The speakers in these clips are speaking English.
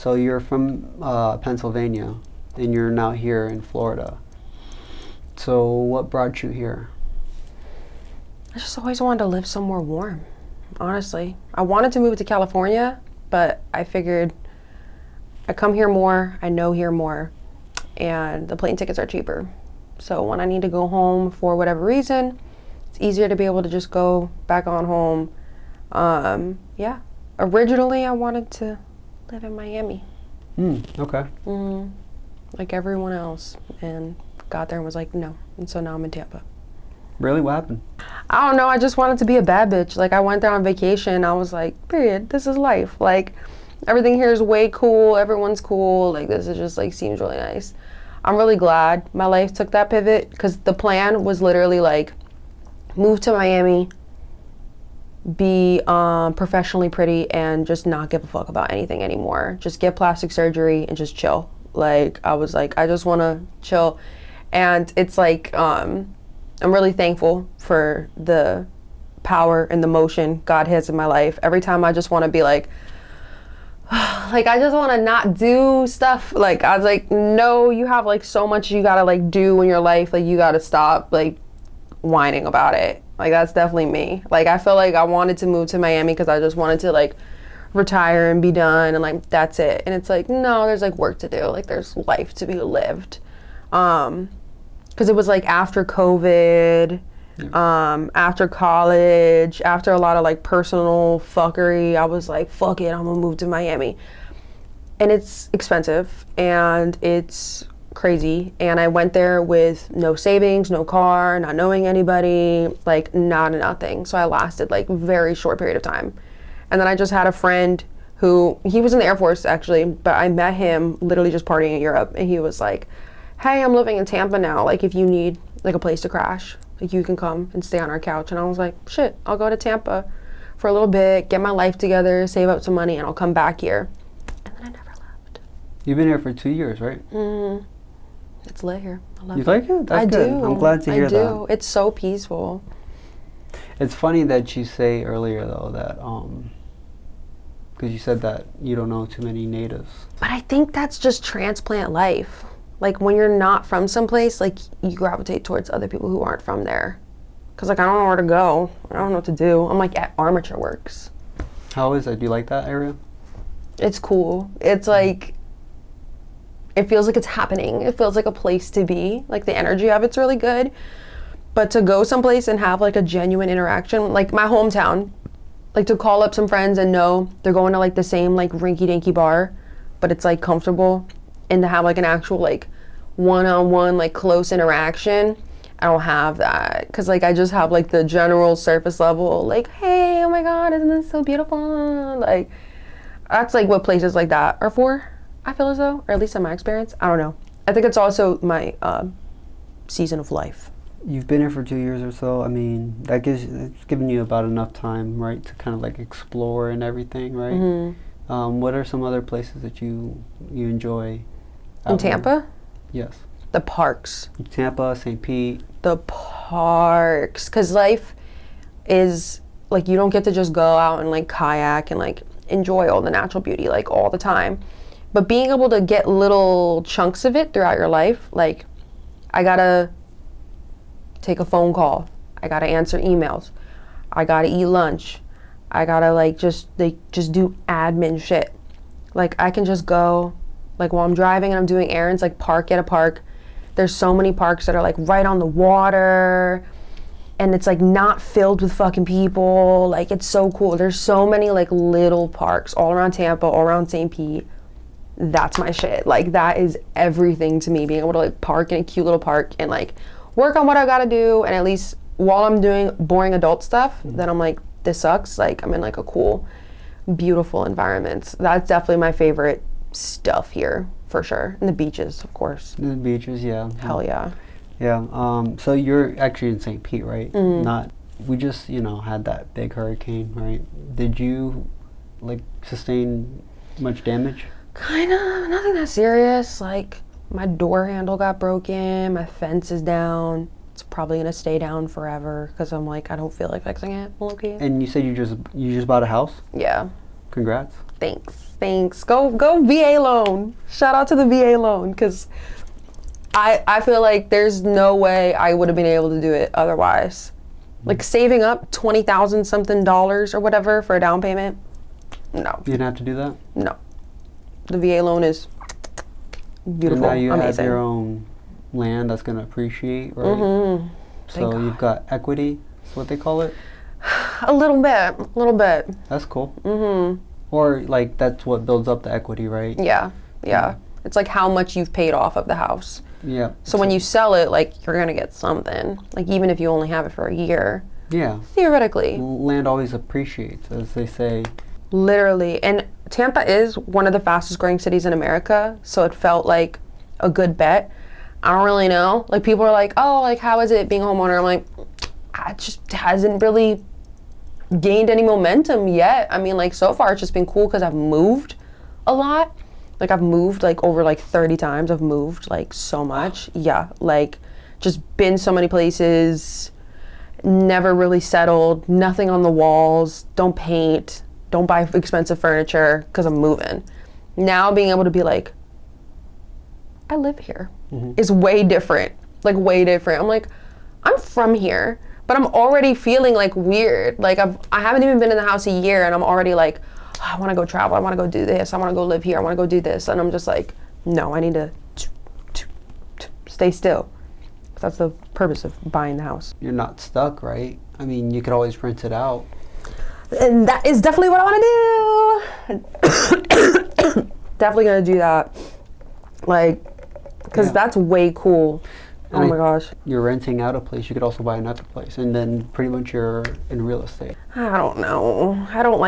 So you're from Pennsylvania, and you're now here in Florida. So what brought you here? I just always wanted to live somewhere warm, honestly. I wanted to move to California, but I figured I come here more, I know here more, and the plane tickets are cheaper. So when I need to go home for whatever reason, it's easier to be able to just go back on home. Yeah. Originally, I wanted to live in Miami. Okay. Like everyone else, and got there and was like, no. And so now I'm in Tampa. Really? What happened? I don't know, I just wanted to be a bad bitch. Like, I went there on vacation, I was like, period, this is life. Like, everything here is way cool, everyone's cool, like, this is just, like, seems really nice. I'm really glad my life took that pivot, because the plan was literally, like, move to Miami, be professionally pretty, and just not give a fuck about anything anymore. Just get plastic surgery and just chill. Like, I was like, I just want to chill. And it's like, I'm really thankful for the power and the motion God has in my life. Every time I just want to be like I just want to not do stuff. Like, I was like, no, you have like so much you gotta like do in your life. Like, you gotta stop like whining about it. Like, that's definitely me. Like, I feel like I wanted to move to Miami because I just wanted to like retire and be done and like that's it. And it's like, no, there's like work to do. Like, there's life to be lived. Because it was like after COVID, after college, after a lot of like personal fuckery, I was like, fuck it, I'm gonna move to Miami. And it's expensive and it's crazy. And I went there with no savings, no car, not knowing anybody, like not nothing. So I lasted like a very short period of time. And then I just had a friend who, he was in the Air Force actually, but I met him literally just partying in Europe. And he was like, hey, I'm living in Tampa now. Like, if you need like a place to crash, like you can come and stay on our couch. And I was like, shit, I'll go to Tampa for a little bit, get my life together, save up some money, and I'll come back here. And then I never left. You've been here for 2 years, right? It's lit here. I love You it. like it? That's I good. do. I'm glad to hear that. I do. It's so peaceful. It's funny that you say earlier though that because you said that you don't know too many natives. But I think that's just transplant life. Like, when you're not from someplace, like, you gravitate towards other people who aren't from there. Because, like, I don't know where to go. I don't know what to do. I'm, like, at Armature Works. How is it? Do you like that area? It's cool. It's, like, it feels like it's happening. It feels like a place to be. Like, the energy of it's really good. But to go someplace and have, like, a genuine interaction, like, my hometown, like, to call up some friends and know they're going to, like, the same, like, rinky-dinky bar, but it's, like, comfortable. And to have like an actual like one-on-one like close interaction, I don't have that. Cause like I just have like the general surface level like, hey, oh my God, isn't this so beautiful? Like, that's like what places like that are for, I feel as though, or at least in my experience. I don't know. I think it's also my season of life. You've been here for 2 years or so. I mean, it's given you about enough time, right, to kind of like explore and everything, right? What are some other places that you enjoy? In Tampa? Yes. The parks. Tampa, St. Pete. The parks. Because life is, like, you don't get to just go out and, like, kayak and, like, enjoy all the natural beauty, like, all the time. But being able to get little chunks of it throughout your life, like, I gotta take a phone call. I gotta answer emails. I gotta eat lunch. I gotta, like, just do admin shit. Like, I can just go, like, while I'm driving and I'm doing errands, like, park at a park. There's so many parks that are, like, right on the water. And it's, like, not filled with fucking people. Like, it's so cool. There's so many, like, little parks all around Tampa, all around St. Pete. That's my shit. Like, that is everything to me. Being able to, like, park in a cute little park and, like, work on what I gotta do. And at least while I'm doing boring adult stuff, then I'm like, this sucks. Like, I'm in, like, a cool, beautiful environment. That's definitely my favorite stuff here, for sure. And the beaches, of course. The beaches, yeah. Hell yeah. Yeah. So you're actually in St. Pete, right? We just, had that big hurricane, right? Did you, like, sustain much damage? Kind of. Nothing that serious. Like, my door handle got broken. My fence is down. It's probably going to stay down forever because I'm like, I don't feel like fixing it. Okay. And you said you just bought a house? Yeah. Congrats. Thanks. Go VA loan. Shout out to the VA loan, because I feel like there's no way I would have been able to do it otherwise. Like saving up $20,000 something or whatever for a down payment. No. You didn't have to do that? No. The VA loan is beautiful. And now you amazing. have your own land that's going to appreciate, right? Mm-hmm. So you've got equity, is what they call it? A little bit. That's cool. Mm-hmm. Or like that's what builds up the equity, right? Yeah. It's like how much you've paid off of the house. Yeah. So when you sell it, like, you're gonna get something. Like, even if you only have it for a year. Yeah. Theoretically. Land always appreciates, as they say. Literally. And Tampa is one of the fastest growing cities in America, so it felt like a good bet. I don't really know. Like, people are like, oh, like, how is it being a homeowner? I'm like, it just hasn't really gained any momentum yet. I mean, like, so far it's just been cool because I've moved a lot. Like, I've moved, like, over, like, 30 times. I've moved, like, so much. Yeah, like, just been so many places, never really settled, nothing on the walls, don't paint, don't buy expensive furniture because I'm moving. Now being able to be like, I live here is way different. Like, way different. I'm like, I'm from here, but I'm already feeling, like, weird. Like, I haven't even been in the house a year, and I'm already like, I want to go travel, I want to go do this, I want to go live here, I want to go do this. And I'm just like, no, I need to stay still. That's the purpose of buying the house. You're not stuck, right? I mean, you could always rent it out. And that is definitely what I want to do. Definitely going to do that. Like, because that's way cool. Oh my gosh. You're renting out a place, you could also buy another place, and then pretty much you're in real estate. I don't know. I don't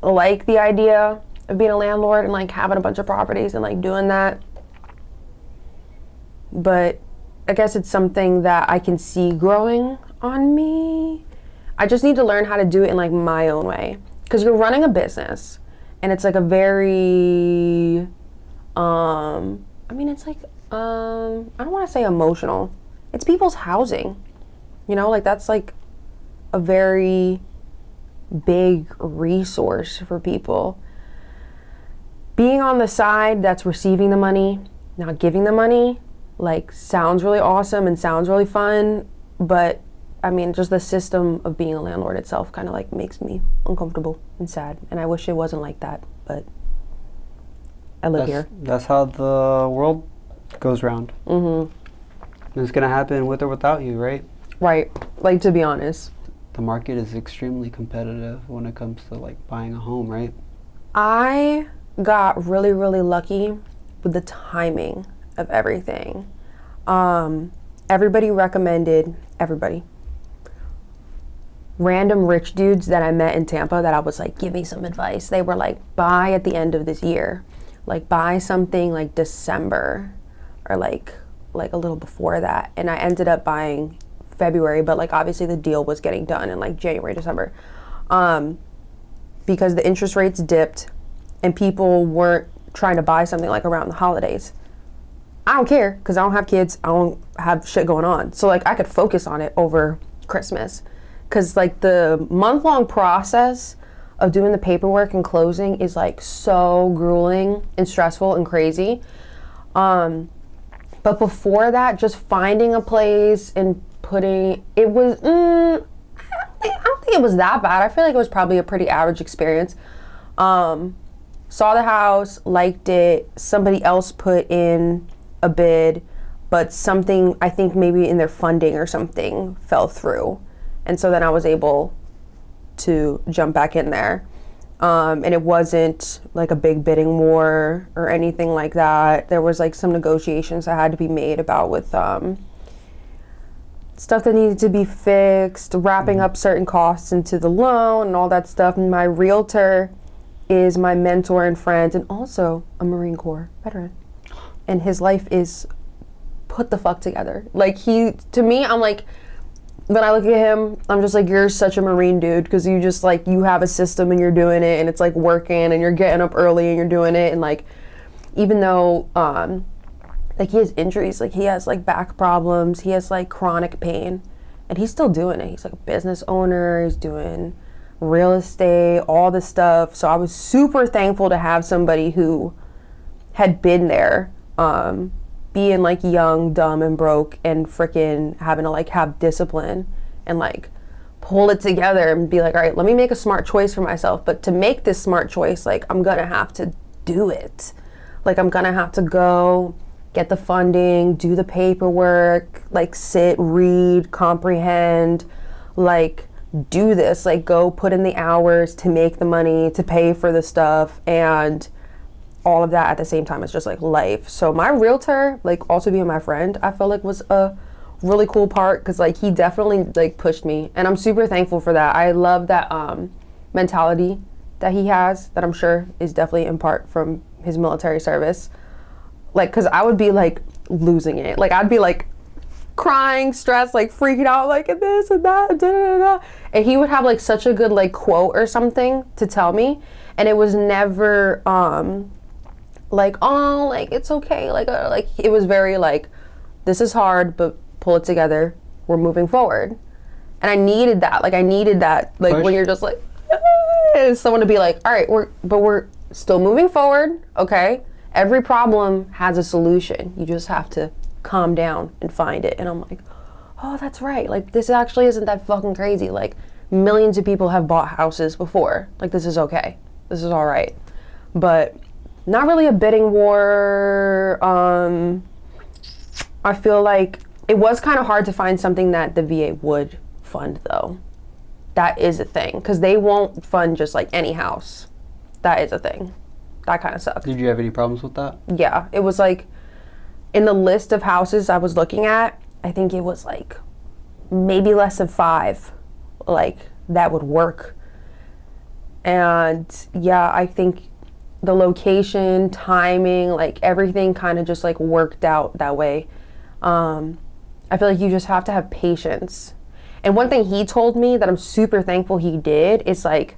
like the idea of being a landlord and, like, having a bunch of properties and, like, doing that. But I guess it's something that I can see growing on me. I just need to learn how to do it in, like, my own way. Because you're running a business, and it's, like, a very, I mean, it's, like, I don't want to say emotional. It's people's housing. You know, like, that's, like, a very big resource for people. Being on the side that's receiving the money, not giving the money, like, sounds really awesome and sounds really fun, but I mean, just the system of being a landlord itself kind of, like, makes me uncomfortable and sad, and I wish it wasn't like that, but I live here. That's how the world goes round. And it's gonna happen with or without you, right? Right. Like, to be honest, the market is extremely competitive when it comes to, like, buying a home, right? I got really, really lucky with the timing of everything. Everybody recommended, random rich dudes that I met in Tampa that I was like, give me some advice. They were like, buy at the end of this year. Like, buy something like December or like a little before that. And I ended up buying February, but, like, obviously the deal was getting done in, like, January, December, because the interest rates dipped and people weren't trying to buy something, like, around the holidays. I don't care because I don't have kids. I don't have shit going on. So, like, I could focus on it over Christmas because, like, the month-long process of doing the paperwork and closing is, like, so grueling and stressful and crazy. But before that, just finding a place and it was, I don't think it was that bad. I feel like it was probably a pretty average experience. Saw the house, liked it. Somebody else put in a bid, but something, I think maybe in their funding or something, fell through. And so then I was able to jump back in there. And it wasn't like a big bidding war or anything like that. There was, like, some negotiations that had to be made about with stuff that needed to be fixed, wrapping up certain costs into the loan and all that stuff. And my realtor is my mentor and friend and also a Marine Corps veteran. And his life is put the fuck together. Like, to me, I'm like, when I look at him, I'm just like, you're such a Marine dude because you just, like, you have a system and you're doing it and it's, like, working and you're getting up early and you're doing it. And, like, even though, like, he has injuries, like, he has, like, back problems, he has, like, chronic pain, and he's still doing it. He's, like, a business owner, he's doing real estate, all this stuff. So I was super thankful to have somebody who had been there, being like young, dumb, and broke, and freaking having to like have discipline and like pull it together and be like, all right, let me make a smart choice for myself. But to make this smart choice, like, I'm gonna have to do it. Like, I'm gonna have to go get the funding, do the paperwork, like sit, read, comprehend, like do this, like go put in the hours to make the money, to pay for the stuff, and all of that at the same time. It's just like life. So my realtor, like also being my friend, I felt like was a really cool part, because like he definitely like pushed me, and I'm super thankful for that. I love that mentality that he has, that I'm sure is definitely in part from his military service. Like, because I would be like losing it, like I'd be like crying, stressed, like freaking out, like this and that, da, da, da. And he would have like such a good like quote or something to tell me, and it was never like, oh, like it's okay, like it was very like, this is hard, but pull it together, we're moving forward. And I needed that, like like push. When you're just like someone to be like, all right, we're still moving forward, okay? Every problem has a solution, you just have to calm down and find it. And I'm like, oh, that's right, like this actually isn't that fucking crazy. Like millions of people have bought houses before, like this is okay, this is all right. But not really a bidding war. I feel like it was kind of hard to find something that the VA would fund, though. That is a thing, because they won't fund just like any house. That is a thing. That kind of sucks. Did you have any problems with that? Yeah, it was like in the list of houses I was looking at, I think it was like maybe less than 5 like that would work. And yeah, I think the location, timing, like everything kind of just like worked out that way. I feel like you just have to have patience. And one thing he told me that I'm super thankful he did is like,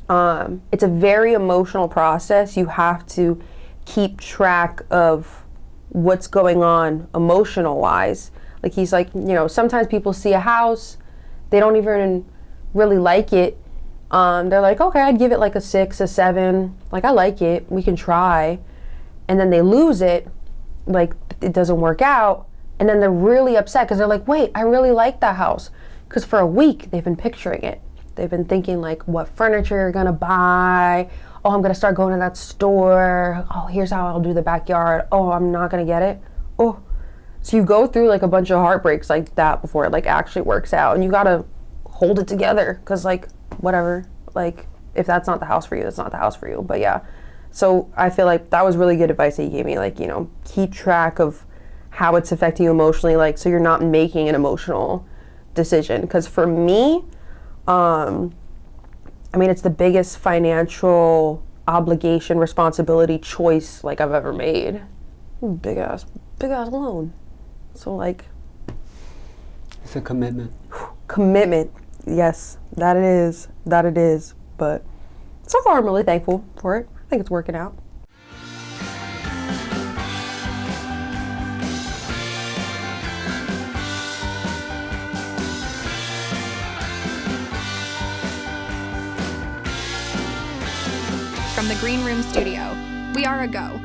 it's a very emotional process. You have to keep track of what's going on emotional wise. Like he's like, you know, sometimes people see a house, they don't even really like it. They're like, okay, I'd give it like a 6, a 7. Like, I like it, we can try. And then they lose it, like it doesn't work out. And then they're really upset because they're like, wait, I really like that house. Because for a week, they've been picturing it. They've been thinking like what furniture you're gonna buy. Oh, I'm gonna start going to that store. Oh, here's how I'll do the backyard. Oh, I'm not gonna get it. Oh, so you go through like a bunch of heartbreaks like that before it like actually works out. And you gotta hold it together, because like, whatever, like if that's not the house for you, that's not the house for you. But yeah, so I feel like that was really good advice that he gave me, like, you know, keep track of how it's affecting you emotionally, like so you're not making an emotional decision. Because for me, I mean, it's the biggest financial obligation, responsibility, choice like I've ever made. Big ass loan. So like, it's a commitment. Commitment. Yes, that it is. But so far, I'm really thankful for it. I think it's working out. From the Green Room Studio, we are a go.